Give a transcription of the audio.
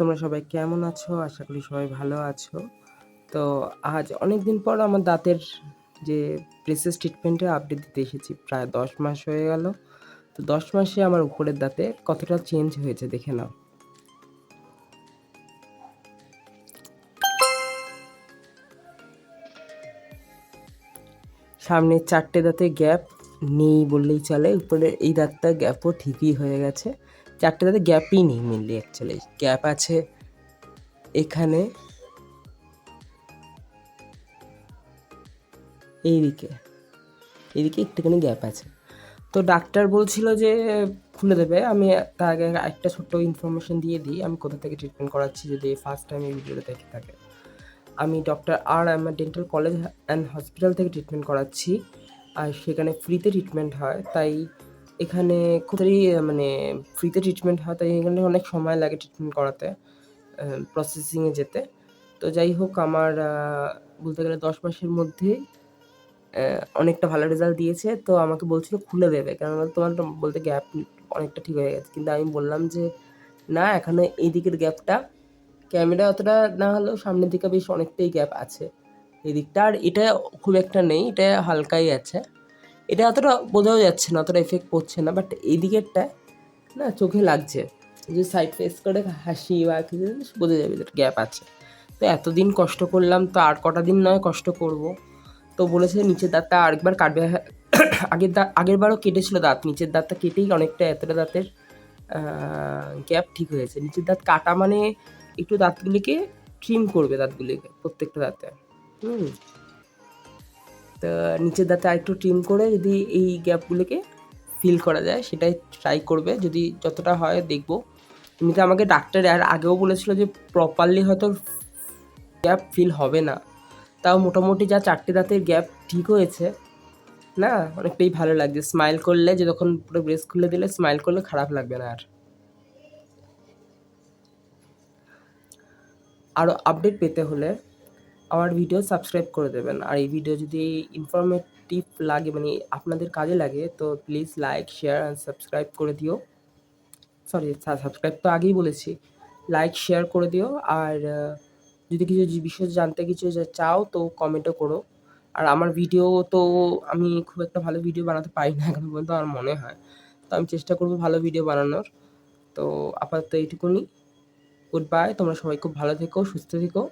তোমরা সবাই কেমন আছো? আশা করি সবাই ভালো আছো। তো আজ অনেকদিন পর আমার দাঁতের যে ব্রেসেস ট্রিটমেন্টের আপডেট দিতে এসেছি। প্রায় ১০ মাস হয়ে গেল। তো ১০ মাসে আমার উপরের দাঁতে কতটা চেঞ্জ হয়েছে দেখে নাও। সামনের ৪ টে দাঁতে গ্যাপ নেই বললেই চলে। উপরের এই দাঁতটার গ্যাপও ঠিকই হয়ে গেছে। ৪ টে দাঁতে গ্যাপই নেই মেইনলি অ্যাকচুয়ালি। গ্যাপ আছে এখানে, এইদিকে একটুখানি গ্যাপ আছে। তো ডাক্তার বলছিল যে খুলে দেবে। আমি তার আগে একটা ছোট্ট ইনফরমেশন দিয়ে দিই আমি কোথা থেকে ট্রিটমেন্ট করাচ্ছি, যদি ফার্স্ট টাইম এই ভিডিওটা দেখে থাকে। আমি doctor R M dental college and hospital থেকে ট্রিটমেন্ট করাচ্ছি, আর সেখানে ফ্রিতে ট্রিটমেন্ট হয়। তাই এখানে খুব মানে ফ্রিতে ট্রিটমেন্ট হয়, তাই এখানে অনেক সময় লাগে ট্রিটমেন্ট করাতে, প্রসেসিংয়ে যেতে। তো যাই হোক, আমার বলতে গেলে ১০ মাসের মধ্যেই অনেকটা ভালো রেজাল্ট দিয়েছে। তো আমাকে বলছিল খুলে দেবে, কেননা তোমার বলতে গ্যাপ অনেকটা ঠিক হয়ে গেছে। কিন্তু আমি বললাম যে না, এখানে এই দিকের গ্যাপটা ক্যামেরায় অতটা না হলেও সামনের দিকে বেশ অনেকটাই গ্যাপ আছে এই দিকটা। আর এটা খুব একটা নেই, এটা হালকাই আছে। এটা অতটা বোঝাও যাচ্ছে না, অতটা এফেক্ট পড়ছে না। বাট এই দিকেরটা না চোখে লাগছে, যে সাইড ফেস করে হাসি বা কিছু বোঝা যাবে যে গ্যাপ আছে। তো এতদিন কষ্ট করলাম, তো আর কটা দিন নয় কষ্ট করব। তো বলেছে নিচের দাঁতটা আরেকবার কাটবে। আগের বারও কেটেছিল দাঁত, নিচের দাঁতটা কেটেই অনেকটা এতটা দাঁতের গ্যাপ ঠিক হয়েছে। নিচের দাঁত কাটা মানে একটু দাঁতগুলিকে ট্রিম করবে, দাঁতগুলিকে প্রত্যেকটা দাঁতে। তো নিচের দাঁতে আরেকটু ট্রিম করে যদি এই গ্যাপগুলিকে ফিল করা যায় সেটাই ট্রাই করবে, যদি যতটা হয় দেখবো। এমনিতে আমাকে ডাক্তার আর আগেও বলেছিল যে প্রপারলি হয়তো গ্যাপ ফিল হবে না, তাও মোটামুটি যা ৪ টে দাঁতের গ্যাপ ঠিক হয়েছে না, অনেকটাই ভালো লাগছে। স্মাইল করলে, যে যখন পুরো ব্রেস খুলে দিলে স্মাইল করলে খারাপ লাগবে না আর। আরও আপডেট পেতে হলে আমার ভিডিও সাবস্ক্রাইব করে দেবেন। আর এই ভিডিও যদি ইনফরমেটিভ লাগে, মানে আপনাদের কাজে লাগে, তো please like, share and subscribe করে দিও। সরি, সাবস্ক্রাইব তো আগেই বলেছি, লাইক শেয়ার করে দিও। আর যদি কিছু বিষয় জানতে কিছু চাও তো কমেন্টও করো। আর আমার ভিডিও তো আমি খুব একটা ভালো ভিডিও বানাতে পারি না এখন পর্যন্ত, আমার মনে হয়। তো আমি চেষ্টা করব ভালো ভিডিও বানানোর। তো আপাতত এইটুকুনি। Good bye. তোমরা সবাই খুব ভালো থেকো, সুস্থ থেকো।